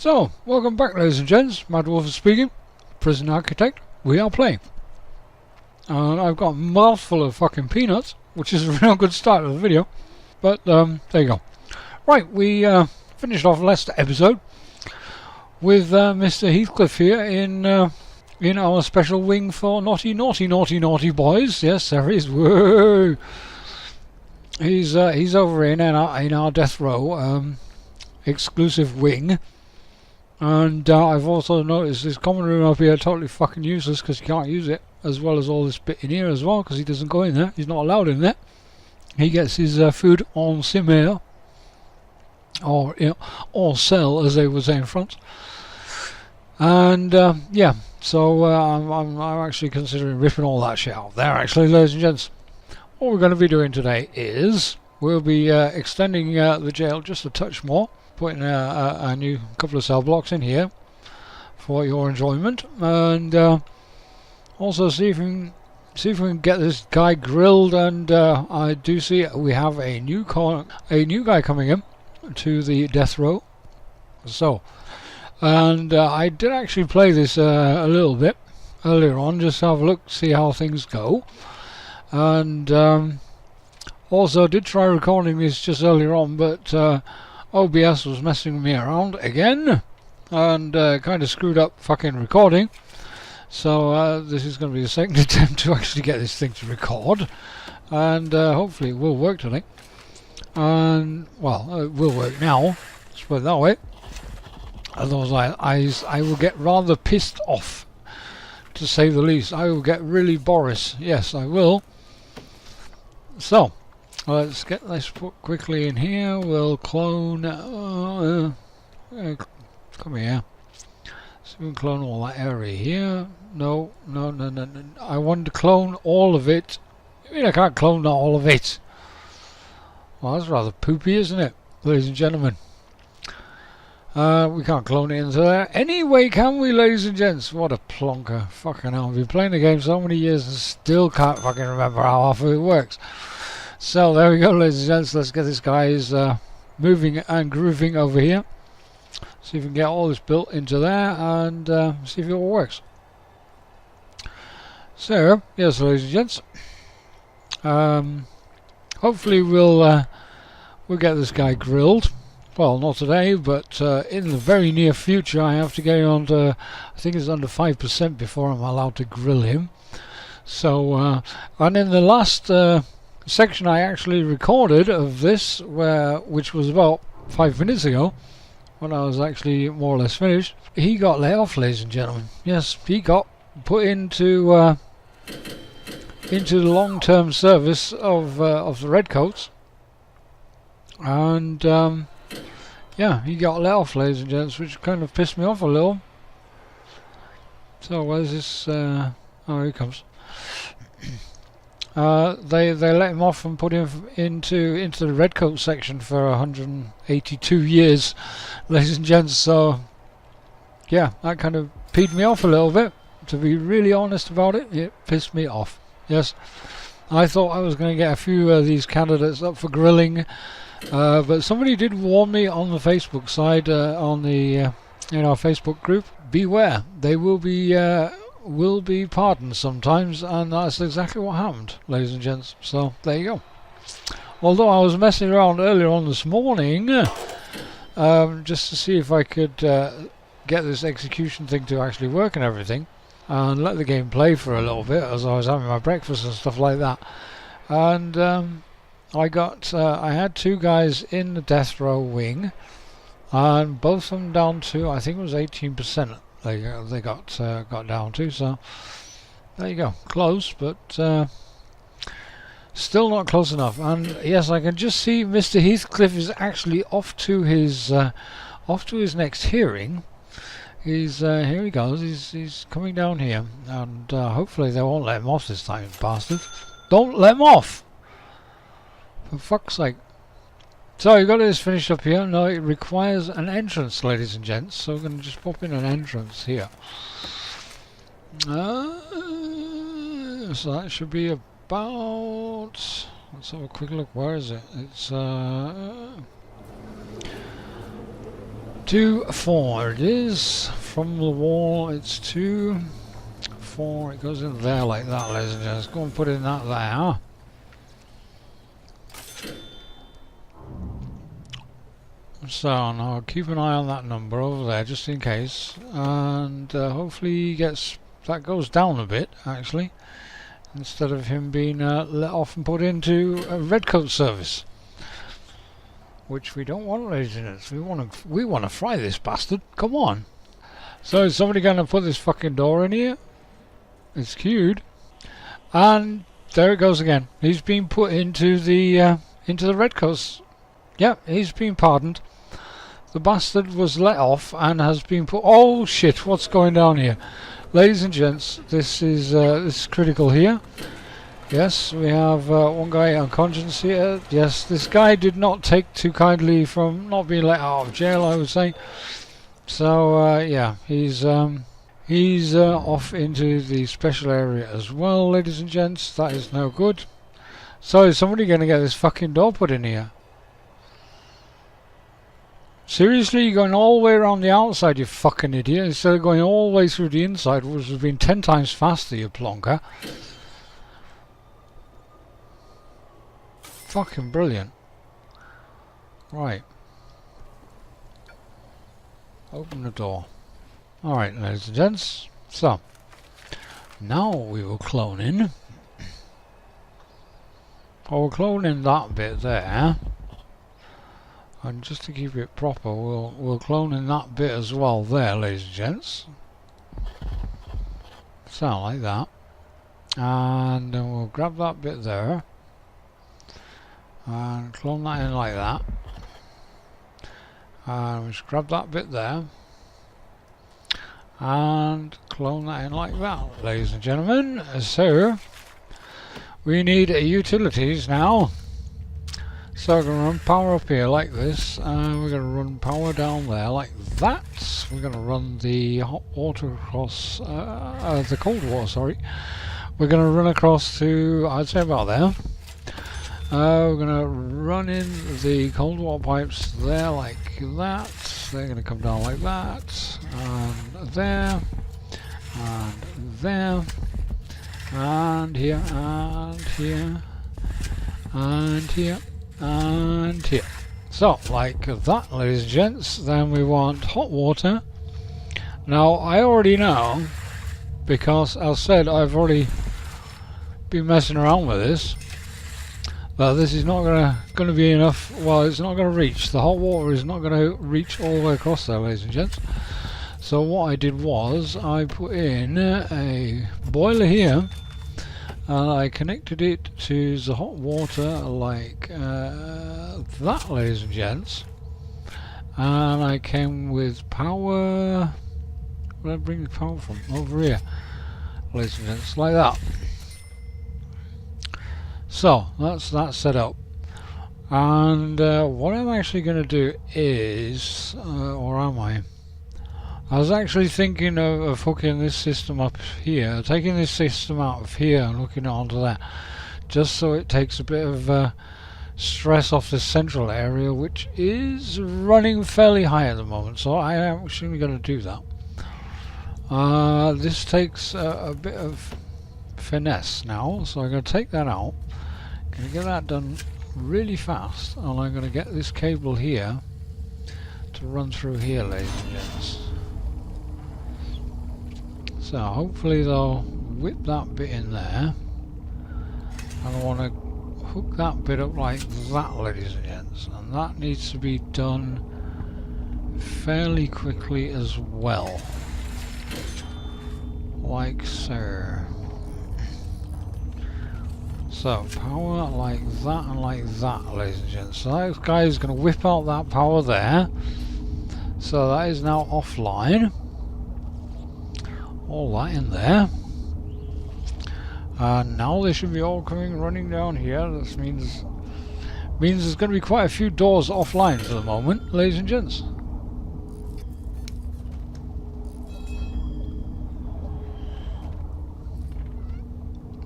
So, welcome back ladies and gents, Mad Dwarf speaking, Prison Architect, we are playing. And I've got a mouthful of fucking peanuts, which is a real good start of the video, but there you go. Right, we finished off last episode with Mr. Heathcliff here in our special wing for naughty boys. Yes, there he is. Whoa! He's over in our death row exclusive wing. And I've also noticed this common room up here totally fucking useless because you can't use it, as well as all this bit in here as well, because he doesn't go in there. He's not allowed in there. He gets his food en cimer, or en selle, as they would say in France. And yeah, so I'm actually considering ripping all that shit out there. Actually, ladies and gents, what we're going to be doing today is we'll be extending the jail just a touch more. Putting a new couple of cell blocks in here for your enjoyment, and also see if we can get this guy grilled. And I do see we have a new guy coming in to the death row. So, and I did actually play this a little bit earlier on, just to have a look, see how things go, and also did try recording this just earlier on, but OBS was messing me around again and kind of screwed up fucking recording. So this is going to be the second attempt to actually get this thing to record, and hopefully it will work today. And well, it will work now, let's put it that way. Otherwise I will get rather pissed off, to say the least. I will get really Boris. Yes, I will. So let's get this put quickly in here. We'll clone. Come here. So we can clone all that area here. No. I want to clone all of it. I mean, I can't clone all of it. Well, that's rather poopy, isn't it, ladies and gentlemen? We can't clone it into there. Anyway, can we, ladies and gents? What a plonker. Fucking hell. I've been playing the game so many years and still can't fucking remember how half of it works. So there we go, ladies and gents. Let's get this guy's moving and grooving over here. See if we can get all this built into there, and see if it all works. So yes, ladies and gents. Hopefully we'll get this guy grilled. Well, not today, but in the very near future. I have to get on to, I think it's under 5% before I'm allowed to grill him. So and in the last section I actually recorded of this, which was about 5 minutes ago, when I was actually more or less finished, he got let off, ladies and gentlemen. Yes, he got put into the long-term service of the Redcoats, and yeah, he got let off, ladies and gents, which kind of pissed me off a little. So where's this? Oh, here he comes. They let him off and put him into the Redcoat section for 182 years, ladies and gents. So yeah, that kind of peed me off a little bit. To be really honest about it, it pissed me off. Yes, I thought I was going to get a few of these candidates up for grilling, but somebody did warn me on the Facebook side, on the in our Facebook group, beware, they will be pardoned sometimes, and that's exactly what happened, ladies and gents. So there you go. Although I was messing around earlier on this morning, just to see if I could get this execution thing to actually work and everything, and let the game play for a little bit as I was having my breakfast and stuff like that. And I had two guys in the death row wing, and both of them down to, I think it was 18%. They got down to. So there you go, close, but still not close enough. And yes, I can just see Mr. Heathcliff is actually off to his next hearing. He's here he goes. He's coming down here, and hopefully they won't let him off this time, bastard. Don't let him off, for fuck's sake. So you got this finished up here. Now it requires an entrance, ladies and gents. So we're going to just pop in an entrance here. So that should be about. Let's have a quick look. Where is it? It's 2, 4 it is. From the wall it's 2, 4. It goes in there like that, ladies and gents. Go and put in that there. So now keep an eye on that number over there just in case, and hopefully that goes down a bit actually, instead of him being let off and put into a redcoat service, which we don't want, ladies and gents. We want to fry this bastard. Come on. So is somebody going to put this fucking door in here? It's queued, and there it goes again. He's been put into the redcoats. Yeah, he's been pardoned. The bastard was let off and has been put... Oh shit, what's going down here? Ladies and gents, this is critical here. Yes, we have one guy unconscious here. Yes, this guy did not take too kindly from not being let out of jail, I would say. So, yeah, he's off into the special area as well, ladies and gents. That is no good. So, is somebody going to get this fucking door put in here? Seriously, you're going all the way around the outside, you fucking idiot, instead of going all the way through the inside, which has been 10 times faster, you plonker. Fucking brilliant. Right. Open the door. Alright, ladies and gents. So, now we will clone in. I'll clone in that bit there. And just to keep it proper, we'll clone in that bit as well there, ladies and gents. So, like that. And then we'll grab that bit there. And clone that in like that. And we'll just grab that bit there. And clone that in like that, ladies and gentlemen. So, we need utilities now. So we're going to run power up here like this, and we're going to run power down there like that. We're going to run the hot water across, the cold water, sorry. We're going to run across to, I'd say about there. We're going to run in the cold water pipes there like that. They're going to come down like that, and there, and here, and here, and here. And here. So, like that, ladies and gents. Then we want hot water. Now, I already know, because as I said, I've already been messing around with this, that this is not going to be enough. Well, it's not going to reach. The hot water is not going to reach all the way across there, ladies and gents. So what I did was, I put in a boiler here, and I connected it to the hot water like that, ladies and gents. And I came with power. Where did I bring the power from? Over here, ladies and gents, like that. So that's that set up. And what I'm actually going to do is, or am I? I was actually thinking of hooking this system up here, taking this system out of here and hooking it onto that, just so it takes a bit of stress off the central area, which is running fairly high at the moment, so I am actually going to do that. This takes a bit of finesse now, so I'm going to take that out, going to get that done really fast, and I'm going to get this cable here to run through here, ladies and gents. So hopefully they'll whip that bit in there, and I want to hook that bit up like that, ladies and gents, and that needs to be done fairly quickly as well, like so. So power like that and like that, ladies and gents. So that guy is going to whip out that power there, so that is now offline. All that in there, and now they should be all running down here. This means there's going to be quite a few doors offline for the moment, ladies and gents.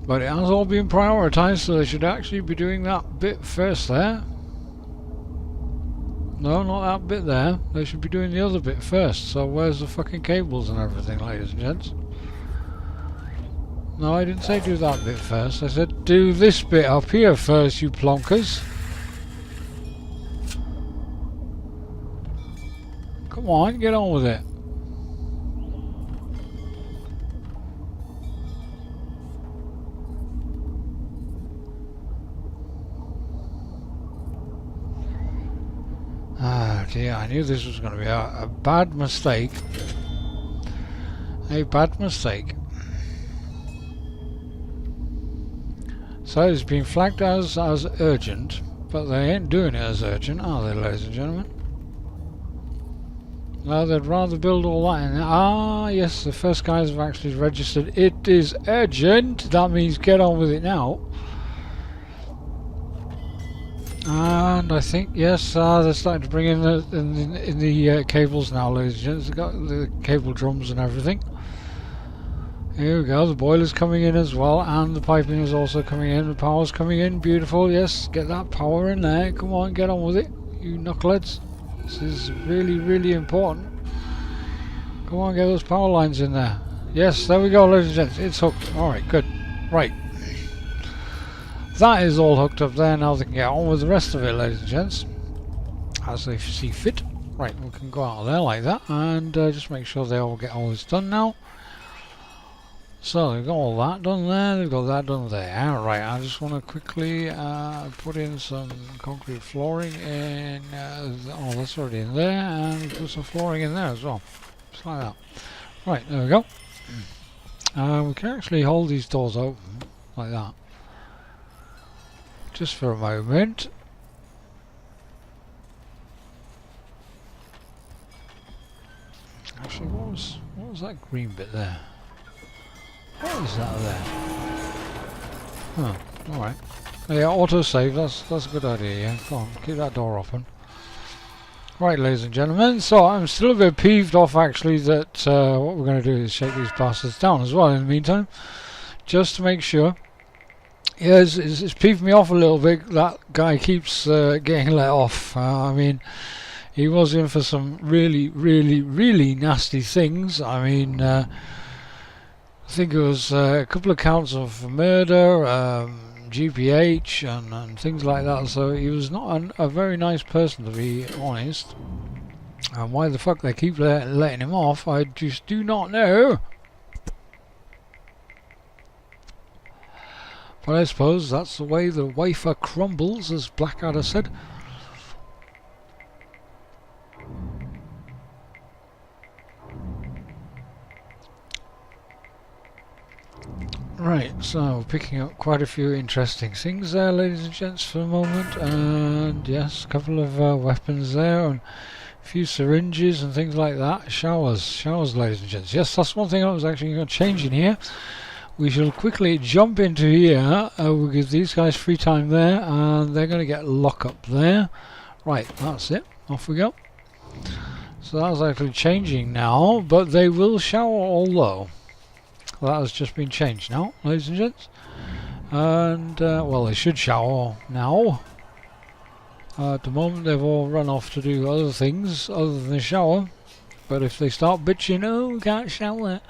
But it has all been prioritized, so they should actually be doing that bit first there. No, not that bit there. They should be doing the other bit first. So where's the fucking cables and everything, ladies and gents? No, I didn't say do that bit first. I said do this bit up here first, you plonkers. Come on, get on with it. Ah dear, I knew this was going to be a bad mistake. A bad mistake. So it's been flagged as urgent, but they ain't doing it as urgent, are they, ladies and gentlemen? No, they'd rather build all that in there. Ah, yes, the first guys have actually registered. It is urgent. That means get on with it now. And I think, yes, they're starting to bring in the cables now, ladies and gents. They've got the cable drums and everything. Here we go, the boiler's coming in as well, and the piping is also coming in, the power's coming in, beautiful, yes, get that power in there, come on, get on with it, you knuckleheads. This is really, really important. Come on, get those power lines in there. Yes, there we go, ladies and gents, it's hooked. Alright, good. Right. That is all hooked up there, now they can get on with the rest of it, ladies and gents, as they see fit. Right, we can go out of there like that, and just make sure they all get all this done now. So they've got all that done there, they've got that done there. Right, I just want to quickly put in some concrete flooring in, oh that's already in there, and put some flooring in there as well. Just like that. Right, there we go. We can actually hold these doors open, like that. Just for a moment. Actually, what was that green bit there? What is that there? Huh, alright. Yeah, autosave, that's a good idea, yeah. Go on, keep that door open. Right, ladies and gentlemen, so I'm still a bit peeved off actually that what we're going to do is shake these bastards down as well in the meantime. Just to make sure. Yeah, it's peeved me off a little bit. That guy keeps getting let off. I mean, he was in for some really, really, really nasty things. I mean, I think it was a couple of counts of murder, GPH and things like that, so he was not a very nice person, to be honest. And why the fuck they keep letting him off, I just do not know. But I suppose that's the way the wafer crumbles, as Blackadder said. Right, so picking up quite a few interesting things there, ladies and gents, for the moment, and yes, a couple of weapons there, and a few syringes and things like that. Showers, ladies and gents. Yes, that's one thing I was actually going to change in here. We shall quickly jump into here. We'll give these guys free time there, and they're going to get lock up there. Right, that's it. Off we go. So that's actually changing now, but they will shower, although that has just been changed now, ladies and gents. And well, they should shower now. At the moment, they've all run off to do other things other than shower. But if they start bitching, oh, we can't shower.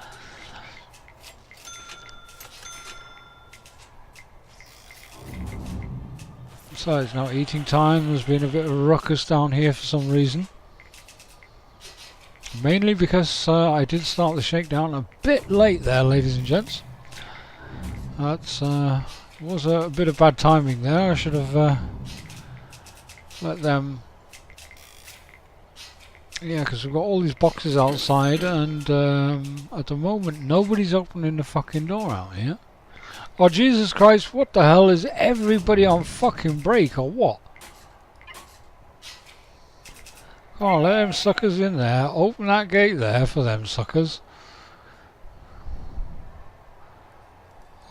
So it's now eating time. There's been a bit of a ruckus down here for some reason. Mainly because I did start the shakedown a bit late there, ladies and gents. That's was a bit of bad timing there. I should have let them... Yeah, because we've got all these boxes outside, and at the moment nobody's opening the fucking door out here. Oh Jesus Christ, what the hell, is everybody on fucking break or what? Oh, let them suckers in there. Open that gate there for them suckers.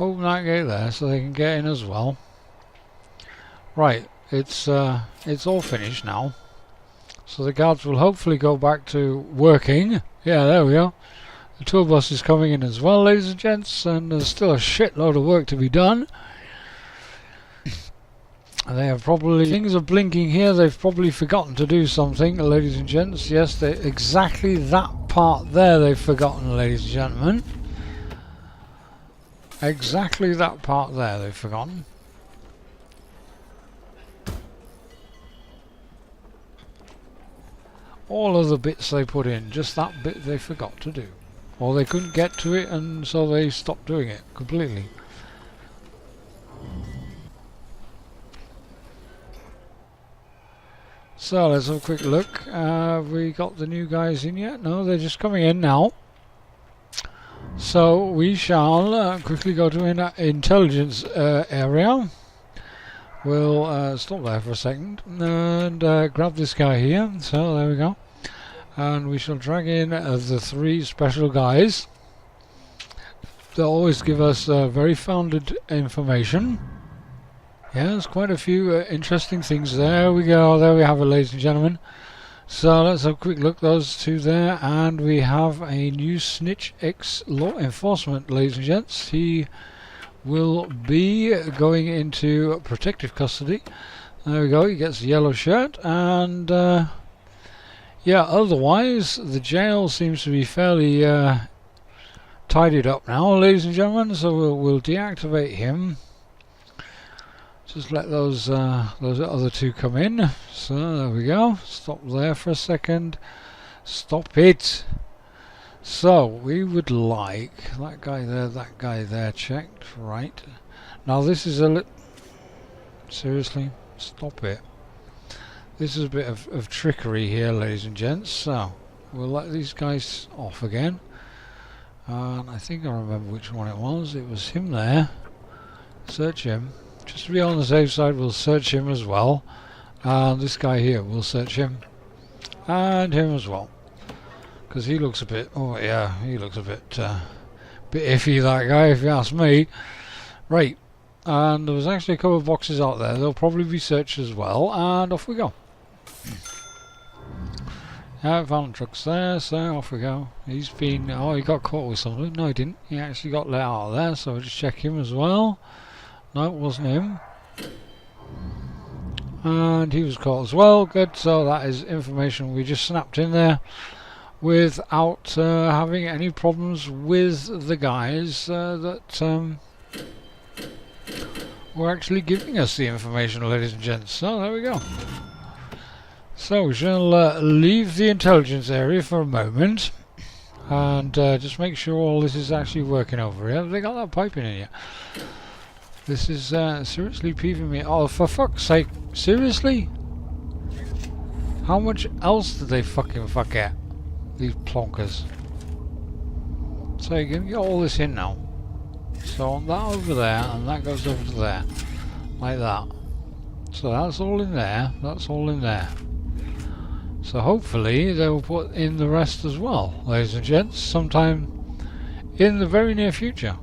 Open that gate there so they can get in as well. Right, it's all finished now. So the guards will hopefully go back to working. Yeah, there we go. The tour bus is coming in as well, ladies and gents, and there's still a shitload of work to be done. They have probably... Things are blinking here. They've probably forgotten to do something, ladies and gents. Yes, exactly that part there they've forgotten, ladies and gentlemen. Exactly that part there they've forgotten. All of the bits they put in, just that bit they forgot to do. Or they couldn't get to it, and so they stopped doing it completely. So let's have a quick look. Have we got the new guys in yet? No, they're just coming in now. So we shall quickly go to an intelligence area. We'll stop there for a second and grab this guy here. So there we go. And we shall drag in the 3 special guys. They'll always give us very founded information. Yeah, there's quite a few interesting things. There we go. There we have it, ladies and gentlemen. So let's have a quick look. Those 2 there. And we have a new snitch ex-law enforcement, ladies and gents. He will be going into protective custody. There we go. He gets a yellow shirt. And yeah, otherwise the jail seems to be fairly tidied up now, ladies and gentlemen. So we'll deactivate him. Just let those other 2 come in. So there we go. Stop there for a second. Stop it. So we would like that guy there checked. Right. Now this is a seriously, stop it. This is a bit of trickery here, ladies and gents. So we'll let these guys off again. And I think I remember which one it was. It was him there. Search him. Just to be on the safe side, we'll search him as well. And this guy here, we'll search him. And him as well. Because he looks a bit... Oh yeah, he looks a bit iffy, that guy, if you ask me. Right. And there was actually a couple of boxes out there. They'll probably be searched as well. And off we go. Yeah, found the trucks there, so off we go. He's been... Oh, he got caught with something. No, he didn't. He actually got let out of there, so we'll just check him as well. No, it wasn't him. And he was caught as well. Good. So that is information we just snapped in there without having any problems with the guys that were actually giving us the information, ladies and gents. So there we go. So we shall leave the intelligence area for a moment and just make sure all this is actually working over here. Have they got that piping in yet? This is seriously peeving me. Oh, for fuck's sake. Seriously? How much else did they fucking fuck at? These plonkers. So you can get all this in now. So on that over there, and that goes over to there. Like that. So that's all in there. That's all in there. So hopefully they will put in the rest as well, ladies and gents, sometime in the very near future.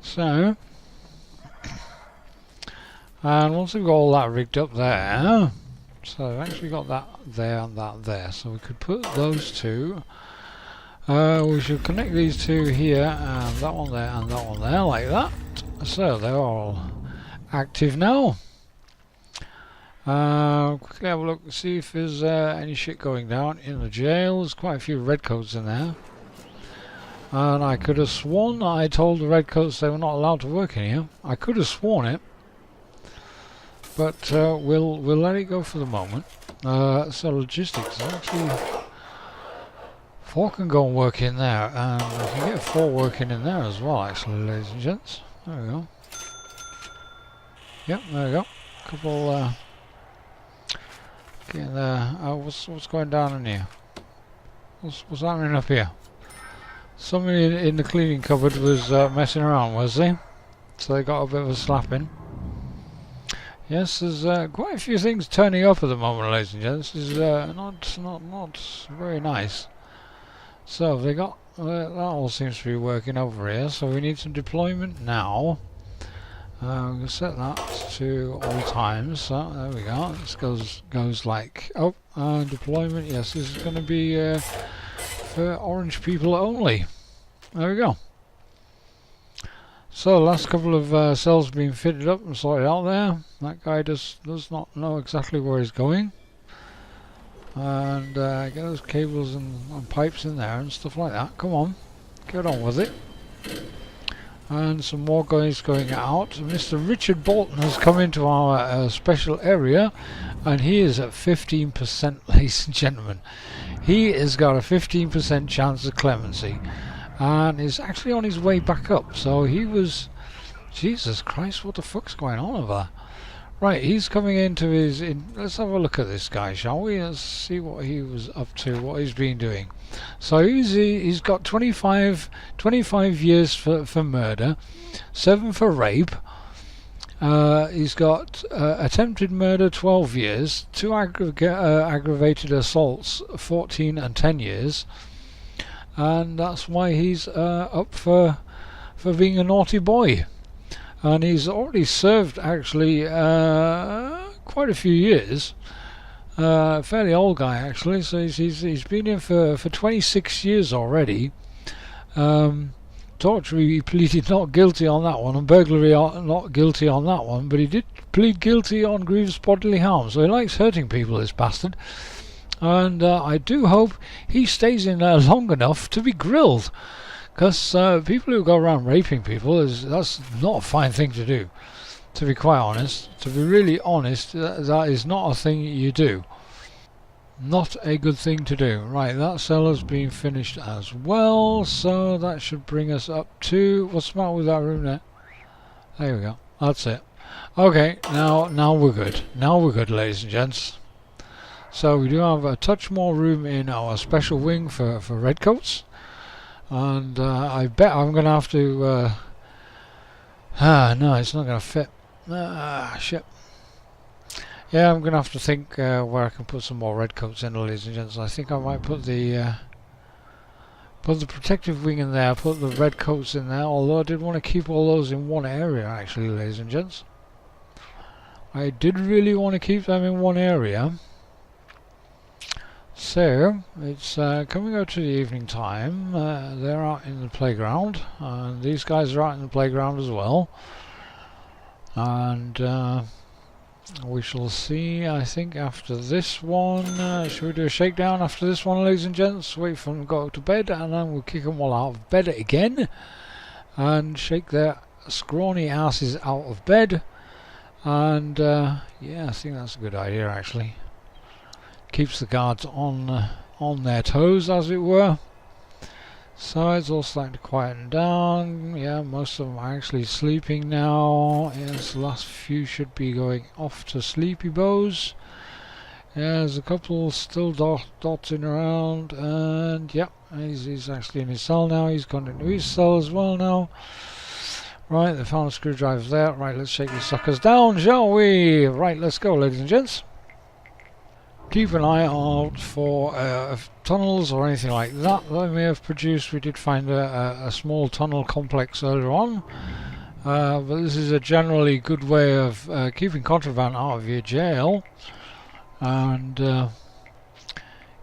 So, and once we've got all that rigged up there, so I've actually got that there and that there, so we could put those 2. We should connect these 2 here, and that one there and that one there, like that. So they're all active now. Quickly have a look and see if there's any shit going down in the jail. There's quite a few redcoats in there. And I could have sworn I told the redcoats they were not allowed to work in here. I could have sworn it. But we'll let it go for the moment. So logistics, actually 4 can go and work in there. And we can get 4 working in there as well, actually, ladies and gents. There we go. Yep, there we go. Couple getting there. What's going down in here? What's happening up here? Somebody in the cleaning cupboard was messing around, was they? So they got a bit of a slapping. Yes, there's quite a few things turning up at the moment, ladies and gents. This is not very nice. So they got that all seems to be working over here. So we need some deployment now. We'll set that to all times. So there we go. This goes like deployment. Yes, this is going to be for orange people only. There we go. So the last couple of cells being fitted up and sorted out there. That guy does not know exactly where he's going. And get those cables and pipes in there and stuff like that. Come on, get on with it. And some more guys going out. Mr. Richard Bolton has come into our special area, and he is at 15%, ladies and gentlemen. He has got a 15% chance of clemency, and is actually on his way back up. So he was... Jesus Christ, what the fuck's going on over there? Right, he's coming into his... let's have a look at this guy, shall we? Let's see what he was up to, what he's been doing. So he's got 25 years for murder, 7 for rape. He's got attempted murder, 12 years, 2 aggravated assaults, 14 and 10 years. And that's why he's up for being a naughty boy. And he's already served actually quite a few years. Fairly old guy actually, so he's been in for 26 years already. Torture, he pleaded not guilty on that one, and burglary not guilty on that one, but he did plead guilty on grievous bodily harm, so he likes hurting people, this bastard. And I do hope he stays in there long enough to be grilled. Because people who go around raping people, that's not a fine thing to do. To be quite honest, to be really honest, that is not a thing you do. Not a good thing to do. Right, that cell has been finished as well, so that should bring us up to... What's the matter with that room there? There we go. That's it. Okay, now we're good. Now we're good, ladies and gents. So we do have a touch more room in our special wing for redcoats. And I bet I'm going to have to... no, it's not going to fit. Shit. Yeah, I'm going to have to think where I can put some more redcoats in, ladies and gents. I think I might put the protective wing in there, put the redcoats in there, although I did want to keep all those in one area, actually, ladies and gents. I did really want to keep them in one area. So, it's coming up to the evening time. They're out in the playground, and these guys are out in the playground as well. And we shall see, I think, after this one. Should we do a shakedown after this one, ladies and gents? Wait for them to go to bed, and then we'll kick them all out of bed again. And shake their scrawny asses out of bed. And, yeah, I think that's a good idea, actually. Keeps the guards on their toes, as it were. So it's all starting to quieten down. Yeah, most of them are actually sleeping now. Yes, the last few should be going off to sleepy bows. Yeah, there's a couple still dotting around, and yep, he's actually in his cell now. He's gone into his cell as well now. Right, they found a screwdriver there. Right, let's shake these suckers down, shall we? Right, let's go, ladies and gents. Keep an eye out for tunnels or anything like that I may have produced. We did find a small tunnel complex earlier on, but this is a generally good way of keeping contraband out of your jail, and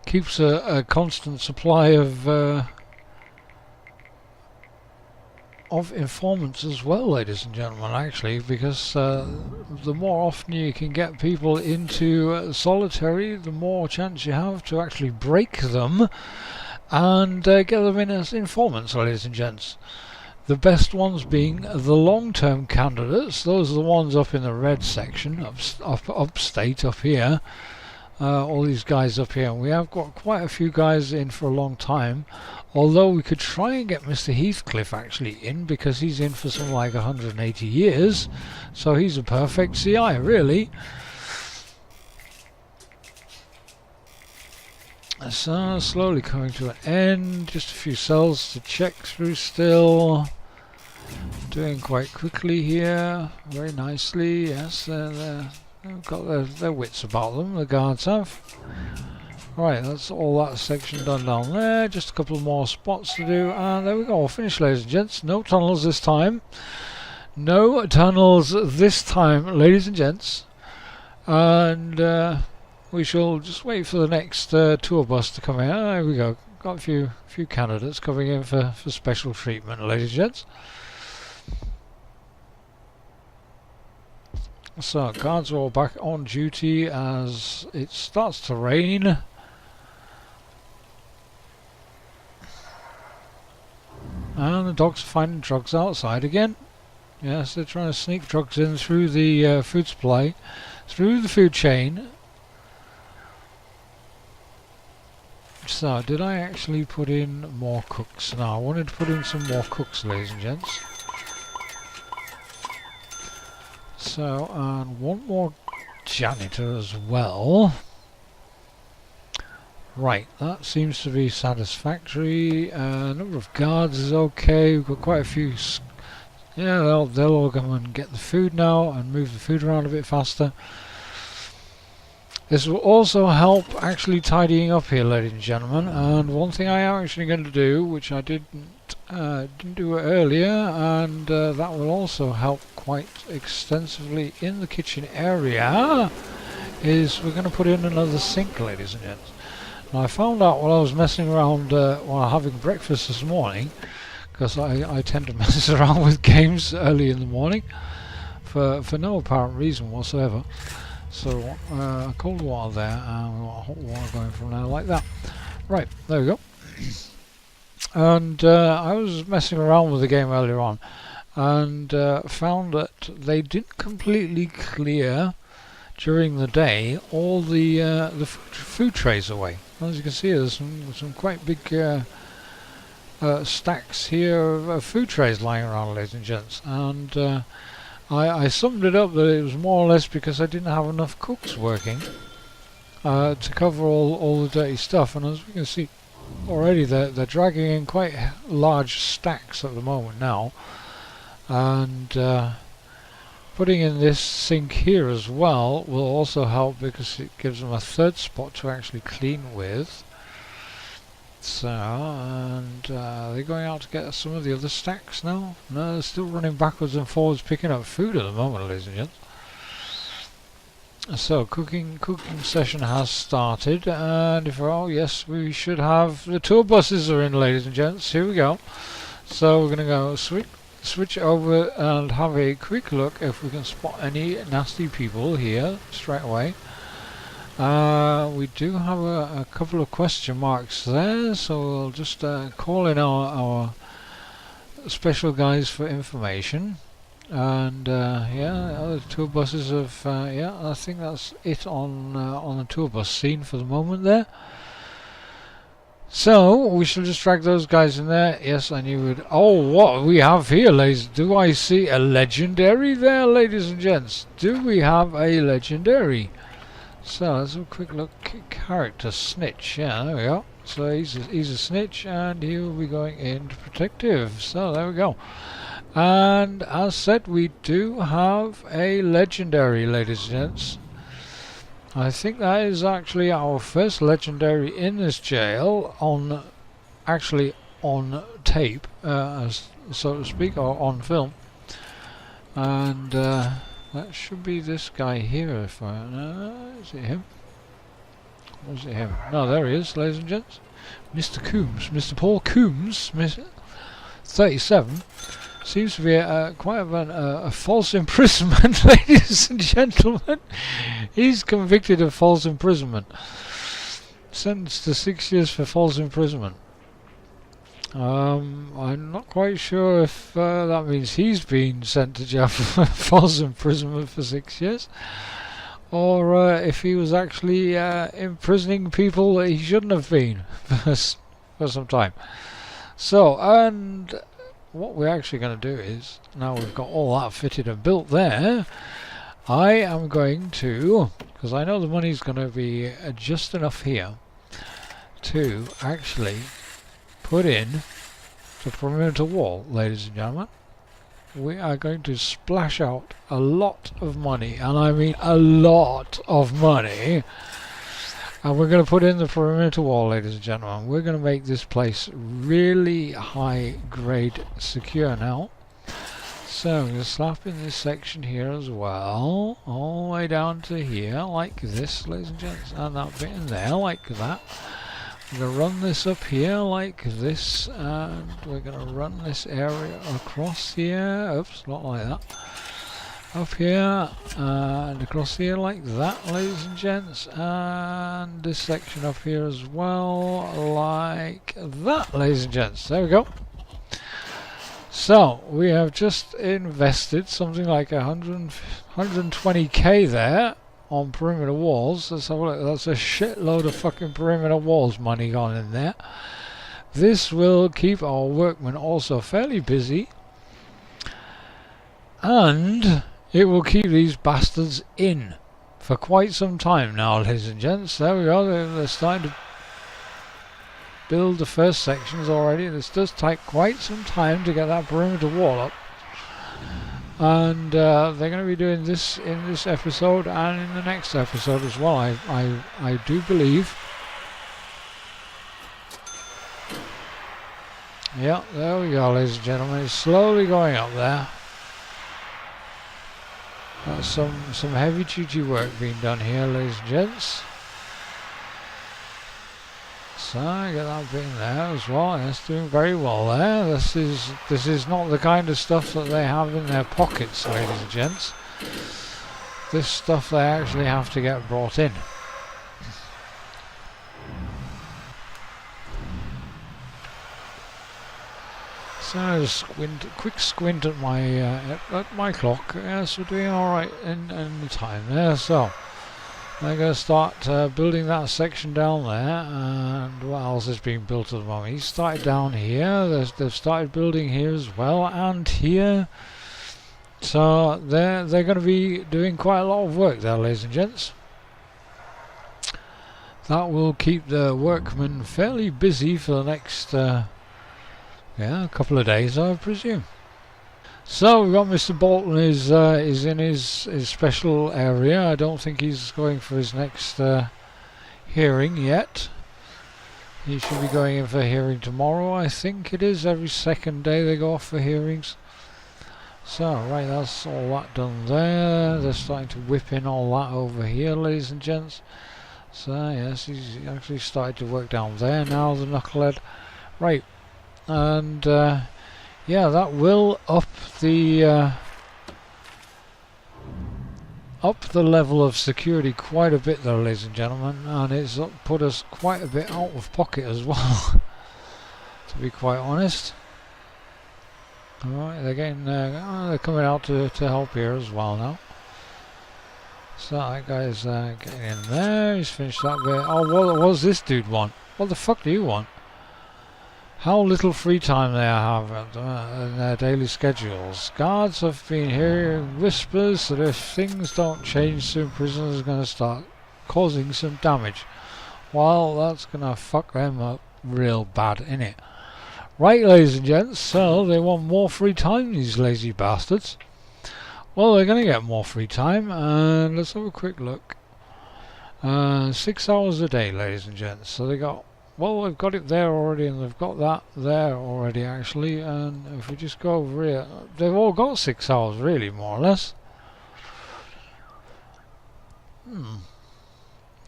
keeps a constant supply of informants as well, ladies and gentlemen, actually, because the more often you can get people into solitary, the more chance you have to actually break them and get them in as informants, ladies and gents. The best ones being the long-term candidates. Those are the ones up in the red section, upstate, up here. All these guys up here, and we have got quite a few guys in for a long time, although we could try and get Mr. Heathcliff actually in, because he's in for something like 180 years, so he's a perfect CI, really. So slowly coming to an end, just a few cells to check through still. Doing quite quickly here, very nicely. Yes, they've got their wits about them, the guards have. Right, that's all that section done down there. Just a couple more spots to do, and there we go. Finished, ladies and gents. No tunnels this time. No tunnels this time, ladies and gents. And we shall just wait for the next tour bus to come in. There we go. Got a few candidates coming in for special treatment, ladies and gents. So guards are all back on duty as it starts to rain. And the dogs are finding drugs outside again. Yes, they're trying to sneak drugs in through the food supply, through the food chain. So, did I actually put in more cooks? No, I wanted to put in some more cooks, ladies and gents. So, and one more janitor as well. Right, that seems to be satisfactory. Number of guards is okay. We've got quite a few. Yeah, they'll all come and get the food now and move the food around a bit faster. This will also help actually tidying up here, ladies and gentlemen. And one thing I am actually going to do, which I didn't do earlier, and that will also help quite extensively in the kitchen area, is we're going to put in another sink, ladies and gents. Now I found out while I was messing around while having breakfast this morning, because I tend to mess around with games early in the morning for no apparent reason whatsoever. So cold water there and hot water going from there like that. Right, there we go. And I was messing around with the game earlier on and found that they didn't completely clear during the day all the food trays away. As you can see, there's some quite big stacks here of food trays lying around, ladies and gents. And I summed it up that it was more or less because I didn't have enough cooks working to cover all the dirty stuff. And as we can see already, they're dragging in quite large stacks at the moment now. And putting in this sink here as well will also help because it gives them a third spot to actually clean with. So, and they're going out to get some of the other stacks now. No, they're still running backwards and forwards picking up food at the moment, ladies and gents. So, cooking session has started, and yes, we should have the tour buses are in, ladies and gents. Here we go. So we're going to go switch over and have a quick look if we can spot any nasty people here straight away. We do have a couple of question marks there, so we'll just call in our special guys for information. And yeah, other tour buses have yeah, I think that's it on the tour bus scene for the moment there. So we shall just drag those guys in there. Yes, I knew it. Oh, what we have here, ladies? Do I see a legendary there, ladies and gents? Do we have a legendary? So let's have a quick look. Character snitch. Yeah, there we go. So he's a snitch, and he will be going into protective. So there we go. And as said, we do have a legendary, ladies and gents. I think that is actually our first legendary in this jail on tape, so to speak, or on film. And that should be this guy here. If is it him? Was it him? No, there he is, ladies and gents. Mr. Coombs, Mr. Paul Coombs, 37. Seems to be quite a false imprisonment, ladies and gentlemen. He's convicted of false imprisonment. Sentenced to 6 years for false imprisonment. I'm not quite sure if that means he's been sent to jail for false imprisonment for 6 years, or if he was actually imprisoning people that he shouldn't have been for some time. So, and what we're actually going to do is, now we've got all that fitted and built there, I am going to, because I know the money's going to be just enough here to actually put in the perimeter wall, ladies and gentlemen. We are going to splash out a lot of money, and I mean a lot of money, and we're going to put in the perimeter wall, ladies and gentlemen. We're going to make this place really high grade secure now. So I'm going to slap in this section here as well, all the way down to here like this, ladies and gents, and that bit in there like that. We're going to run this up here like this, and we're going to run this area across here. Oops, not like that. up here and across here like that, ladies and gents, and this section up here as well like that, ladies and gents. There we go. So we have just invested something like 120k there on perimeter walls. Let's have a look. That's a shitload of fucking perimeter walls money gone in there. This will keep our workmen also fairly busy, and it will keep these bastards in for quite some time now, ladies and gents. There we go. They're starting to build the first sections already. This does take quite some time to get that perimeter wall up, and they're going to be doing this in this episode and in the next episode as well. I do believe. Yeah, there we go, ladies and gentlemen. It's slowly going up there. Some heavy duty work being done here, ladies and gents. So I get that bit in there as well. It's doing very well there. This is not the kind of stuff that they have in their pockets, ladies and gents. This stuff they actually have to get brought in. So just quick squint at my clock. Yes, we're doing all right in the time there. So they're going to start building that section down there. And what else is being built at the moment? He started down here. They've started building here as well, and here. So they're going to be doing quite a lot of work there, ladies and gents. That will keep the workmen fairly busy for the next. Yeah, a couple of days, I presume. So we've got Mr. Bolton is in his special area. I don't think he's going for his next hearing yet. He should be going in for a hearing tomorrow, I think it is. Every second day they go off for hearings. So, right, that's all that done there. They're starting to whip in all that over here, ladies and gents. So, yes, he's actually started to work down there now, the knucklehead. Right. And yeah, that will up the level of security quite a bit there, ladies and gentlemen, and it's put us quite a bit out of pocket as well, to be quite honest. Alright, they're getting they're coming out to help here as well now. So that guy's getting in there. He's finished that bit. Oh, what does this dude want? What the fuck do you want? How little free time they have in their daily schedules. Guards have been hearing whispers that if things don't change soon, prisoners are going to start causing some damage. Well, that's going to fuck them up real bad, innit? Right, ladies and gents, so they want more free time, these lazy bastards. Well, they're going to get more free time, and let's have a quick look. 6 hours a day, ladies and gents. So they got. Well, they've got it there already, and they've got that there already, actually. And if we just go over here, they've all got 6 hours, really, more or less.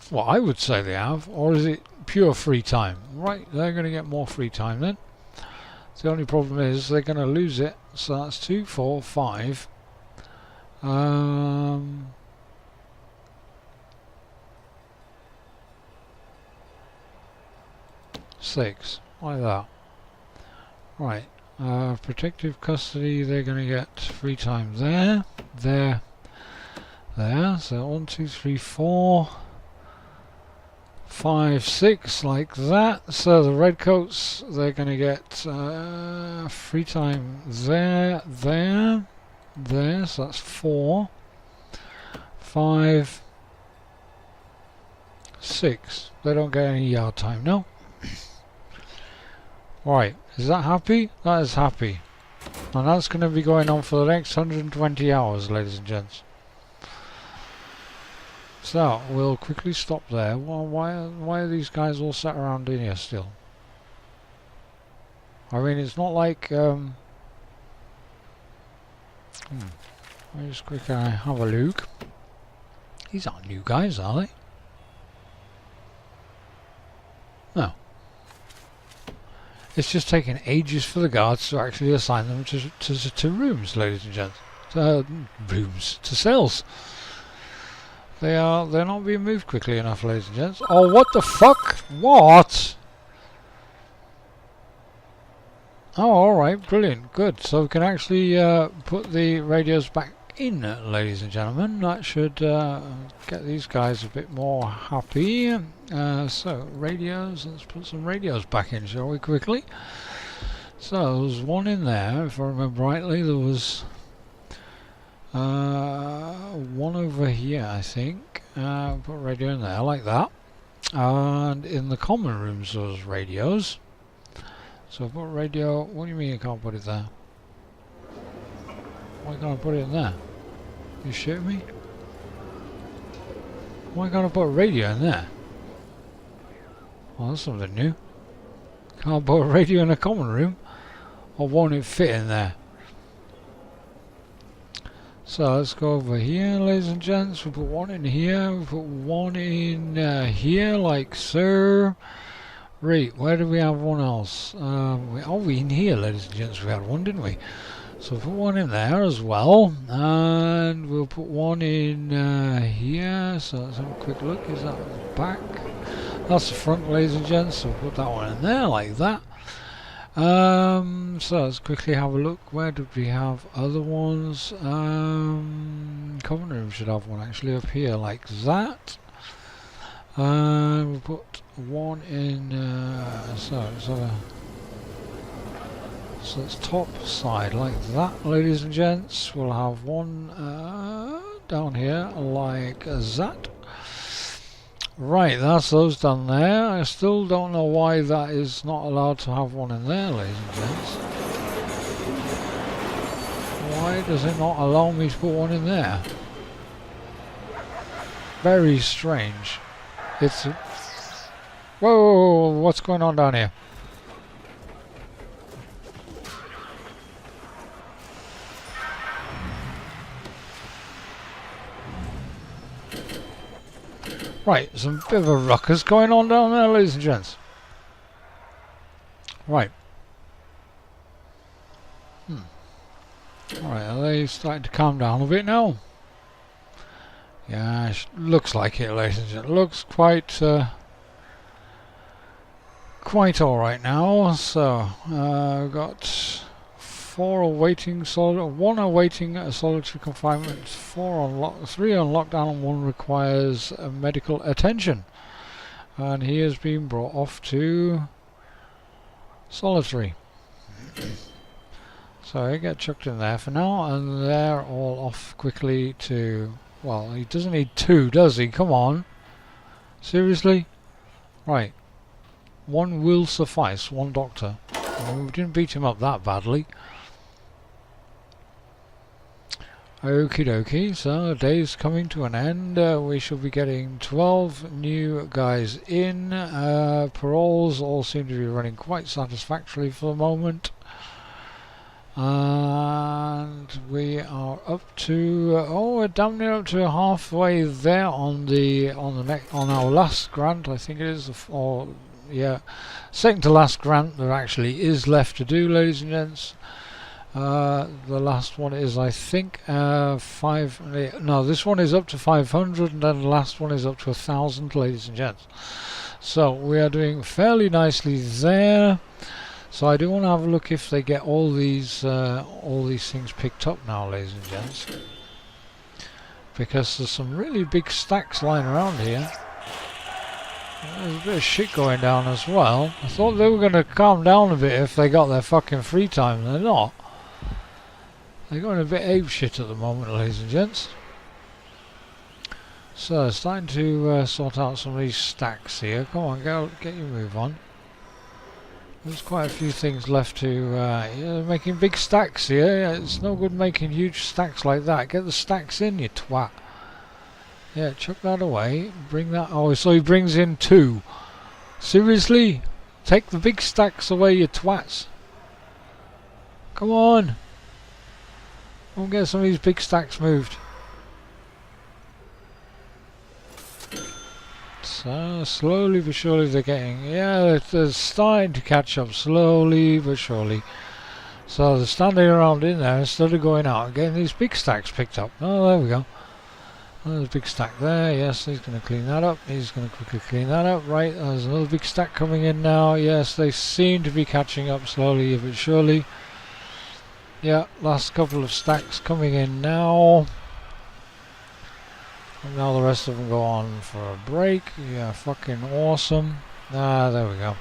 Well, I would say they have. Or is it pure free time? Right, they're going to get more free time then. The only problem is they're going to lose it. So that's 2, 4, 5. 6, like that. Right, protective custody, they're going to get free time there, there. So 1, 2, 3, 4, 5, 6, like that. So the redcoats, they're going to get free time there, there. So that's 4, 5, 6. They don't get any yard time, no? Right, is that happy? That is happy. And that's going to be going on for the next 120 hours, ladies and gents. So, we'll quickly stop there. Well, why are these guys all sat around in here still? I mean, it's not like... Let me just quickly have a look. These aren't new guys, are they? No. It's just taking ages for the guards to actually assign them to rooms, ladies and gents. to cells. They're not being moved quickly enough, ladies and gents. Oh, what the fuck? What? Oh, alright, brilliant, good. So we can actually put the radios back in, ladies and gentlemen. That should get these guys a bit more happy. So, radios, let's put some radios back in, shall we, quickly? So, there was one in there, if I remember rightly. There was one over here, I think. Put a radio in there, like that. And in the common rooms, there was radios. So put radio, what do you mean you can't put it there? Why can't I put it in there? You shitting me? Why can't I put a radio in there? Well, that's something new. Can't put a radio in a common room? Or won't it fit in there? So let's go over here, ladies and gents. We put one in here, we put one in here, like so. Right, where do we have one else? We in here, ladies and gents. We had one, didn't we? So we'll put one in there as well, and we'll put one in here. So let's have a quick look. Is that the back? That's the front, ladies and gents. So we'll put that one in there like that. So let's quickly have a look. Where did we have other ones? Common room should have one actually up here, like that. We'll put one in, so it's top side like that, ladies and gents. We'll have one down here like that. Right, that's those done there. I still don't know why that is not allowed to have one in there, ladies and gents. Why does it not allow me to put one in there? Very strange. It's... Whoa, what's going on down here? Right, some bit of a ruckus going on down there, ladies and gents. Right. Alright, are they starting to calm down a bit now? Yeah, looks like it, ladies and gents. Looks quite alright now. So, we've got 4 awaiting one awaiting a solitary confinement, 3 on lockdown, and 1 requires medical attention. And he has been brought off to solitary. So he get chucked in there for now, and they're all off quickly to... Well, he doesn't need 2, does he? Come on. Seriously? Right. 1 will suffice, 1 doctor. We didn't beat him up that badly. Okie dokie, so the day's coming to an end. We shall be getting 12 new guys in. Paroles all seem to be running quite satisfactorily for the moment. And we are up to we're damn near up to halfway there on our last grant, I think it is, or yeah, second to last grant there actually is left to do, ladies and gents. The last one is, I think, no, this one is up to 500, and then the last one is up to 1,000, ladies and gents. So we are doing fairly nicely there. So I do want to have a look if they get all these things picked up now, ladies and gents, because there's some really big stacks lying around here. There's a bit of shit going down as well. I thought they were going to calm down a bit if they got their fucking free time. They're not. They're going a bit ape shit at the moment, ladies and gents. So starting to sort out some of these stacks here. Come on, get your move on. There's quite a few things left to... yeah, making big stacks here. It's no good making huge stacks like that. Get the stacks in, you twat. Yeah, chuck that away. Bring that... Oh, so he brings in 2. Seriously? Take the big stacks away, you twats. Come on. We'll get some of these big stacks moved. So slowly but surely they're getting, yeah, they're starting to catch up slowly but surely. So they're standing around in there instead of going out and getting these big stacks picked up. Oh, there we go. There's a big stack there. Yes, he's going to clean that up. He's going to quickly clean that up. Right, there's another big stack coming in now. Yes, they seem to be catching up slowly but surely. Yeah, last couple of stacks coming in now. And now the rest of them go on for a break. Yeah, fucking awesome. Ah, there we go.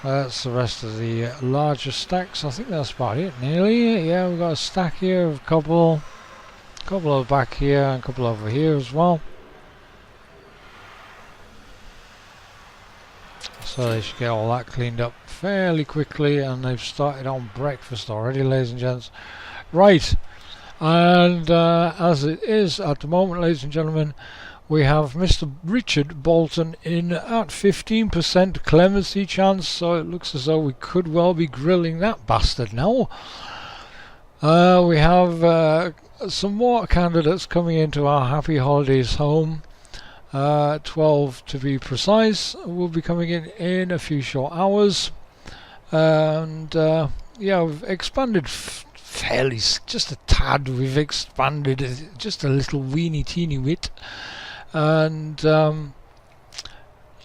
That's the rest of the larger stacks. I think that's about it, nearly. Yeah, we've got a stack here of a couple over back here and a couple over here as well. So they should get all that cleaned up fairly quickly, and they've started on breakfast already, ladies and gents. Right, and as it is at the moment, ladies and gentlemen, we have Mr. Richard Bolton in at 15% clemency chance, so it looks as though we could well be grilling that bastard now. We have some more candidates coming into our Happy Holidays home. 12 to be precise will be coming in a few short hours. And yeah, we've expanded fairly, just a tad. We've expanded just a little weeny teeny bit. And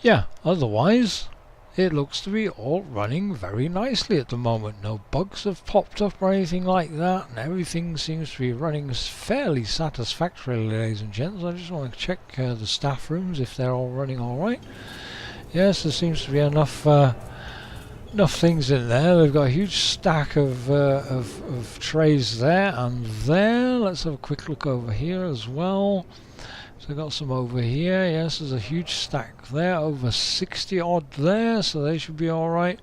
yeah, otherwise it looks to be all running very nicely at the moment. No bugs have popped up or anything like that, and everything seems to be running fairly satisfactorily, ladies and gents. I just want to check the staff rooms if they're all running alright. Yes, there seems to be enough things in there. They've got a huge stack of trays there and there. Let's have a quick look over here as well. So I've got some over here. Yes, there's a huge stack there, over 60 odd there, so they should be alright.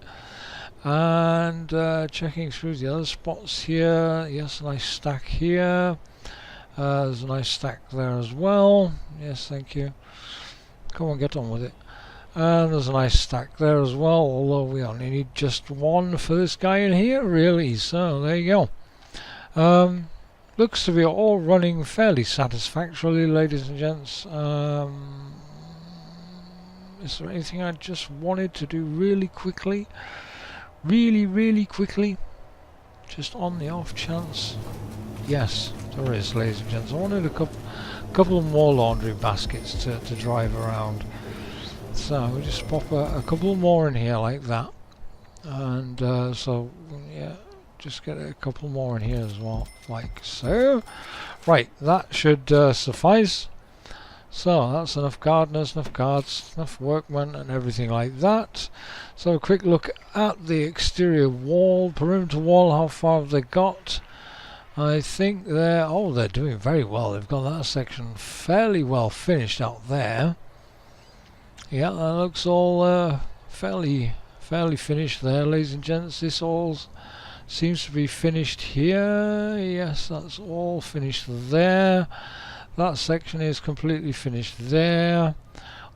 And checking through the other spots here. Yes, a nice stack here. There's a nice stack there as well. Yes, thank you. Come on, get on with it. And there's a nice stack there as well, although we only need just one for this guy in here, really. So there you go. Looks to be all running fairly satisfactorily, ladies and gents. Is there anything I just wanted to do really quickly? Really quickly? Just on the off chance? Yes, there is, ladies and gents. I wanted a couple more laundry baskets to drive around. So we just pop a couple more in here like that. And so, yeah. Just get a couple more in here as well, like so. Right, that should suffice. So that's enough gardeners, enough guards, enough workmen and everything like that. So a quick look at the exterior wall, perimeter wall. How far have they got? I think they're doing very well. They've got that section fairly well finished out there. Yeah, that looks all fairly finished there, ladies and gents. This all seems to be finished here. Yes, that's all finished there. That section is completely finished there.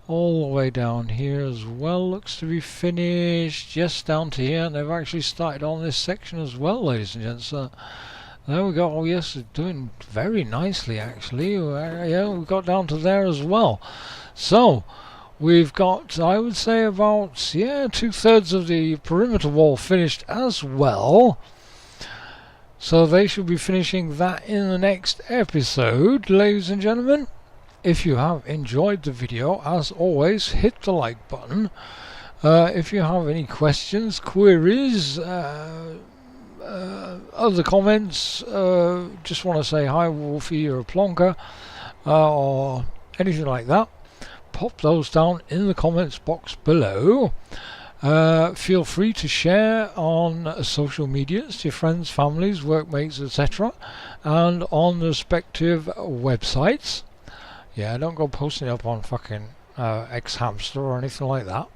All the way down here as well looks to be finished. Yes, down to here. And they've actually started on this section as well, ladies and gents. There we go. Oh yes, they're doing very nicely actually. Yeah, we've got down to there as well. So we've got, I would say, about 2/3 of the perimeter wall finished as well. So they should be finishing that in the next episode, ladies and gentlemen. If you have enjoyed the video, as always, hit the like button. If you have any questions, queries, other comments, just want to say hi Wolfie or Plonker, or anything like that, pop those down in the comments box below. Feel free to share on social medias to your friends, families, workmates, etc., and on the respective websites. Yeah, don't go posting it up on fucking X-Hamster or anything like that.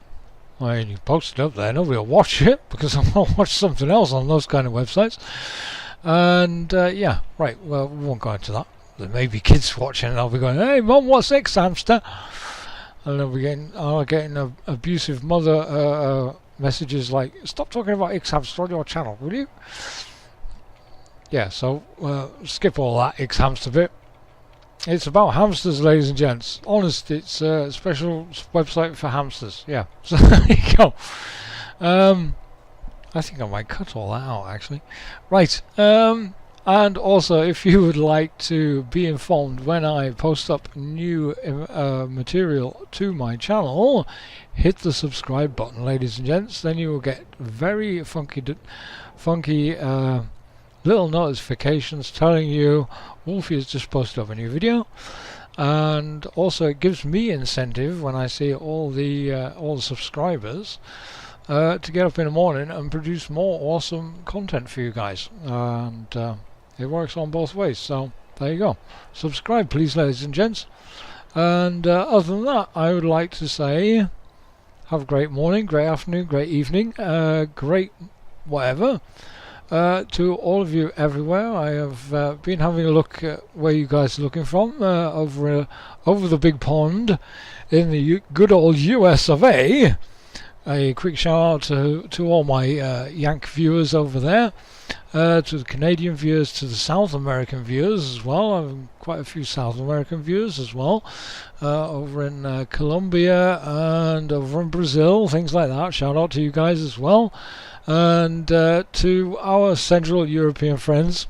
I mean, you post it up there, nobody will watch it because I'm going to watch something else on those kind of websites. And yeah, right, well, we won't go into that. There may be kids watching and I'll be going, hey mum, what's X-Hamster? And I'll be getting abusive mother messages like, stop talking about X-Hamster on your channel, will you? Yeah, so skip all that X-Hamster bit. It's about hamsters, ladies and gents. Honest, it's a special website for hamsters. Yeah, so there you go. I think I might cut all that out actually. Right, and also if you would like to be informed when I post up new material to my channel, hit the subscribe button, ladies and gents. Then you will get very funky little notifications telling you Wolfie has just posted up a new video. And also it gives me incentive when I see all the subscribers to get up in the morning and produce more awesome content for you guys. And it works on both ways, so there you go. Subscribe please, ladies and gents. And other than that, I would like to say have a great morning, great afternoon, great evening, great whatever. To all of you everywhere. I have been having a look at where you guys are looking from, over the big pond in the good old US of A. A quick shout out to all my Yank viewers over there, to the Canadian viewers, to the South American viewers as well. I have quite a few South American viewers as well, over in Colombia and over in Brazil, things like that. Shout out to you guys as well. And to our Central European friends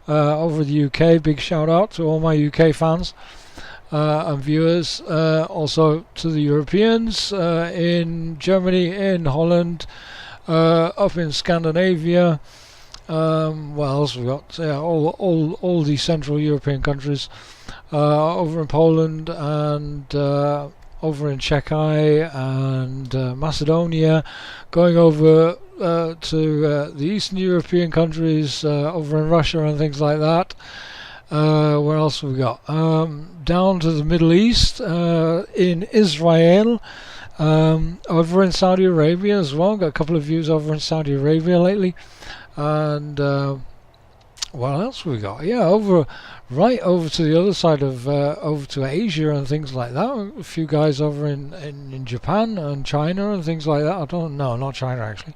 over the UK, big shout out to all my UK fans and viewers. Also to the Europeans in Germany, in Holland, up in Scandinavia. What else we got? Yeah, all the Central European countries, over in Poland and over in Czechia and Macedonia, going over to the Eastern European countries, over in Russia and things like that. Where else have we got? Down to the Middle East, in Israel, over in Saudi Arabia as well. Got a couple of views over in Saudi Arabia lately. And what else have we got? Yeah, right over to the other side of over to Asia and things like that. A few guys over in Japan and China and things like that. I don't know, not China actually,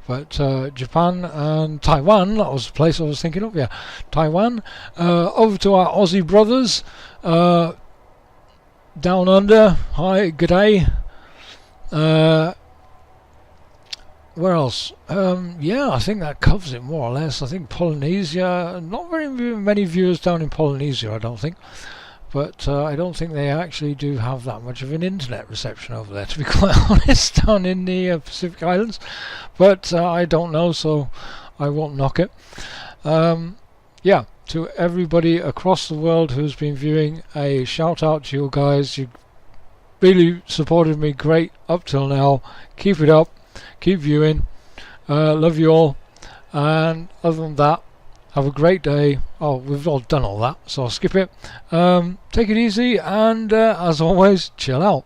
but Japan and Taiwan. That was the place I was thinking of. Yeah, Taiwan. Over to our Aussie brothers down under. Hi, good day. Where else? Yeah, I think that covers it more or less. I think Polynesia, not very many viewers down in Polynesia, I don't think. But I don't think they actually do have that much of an internet reception over there, to be quite honest, down in the Pacific Islands. But I don't know, so I won't knock it. Yeah, to everybody across the world who's been viewing, a shout out to you guys. You really supported me great up till now. Keep it up. Keep viewing. Love you all. And other than that, have a great day. Oh, we've all done all that, so I'll skip it. Take it easy, and as always, chill out.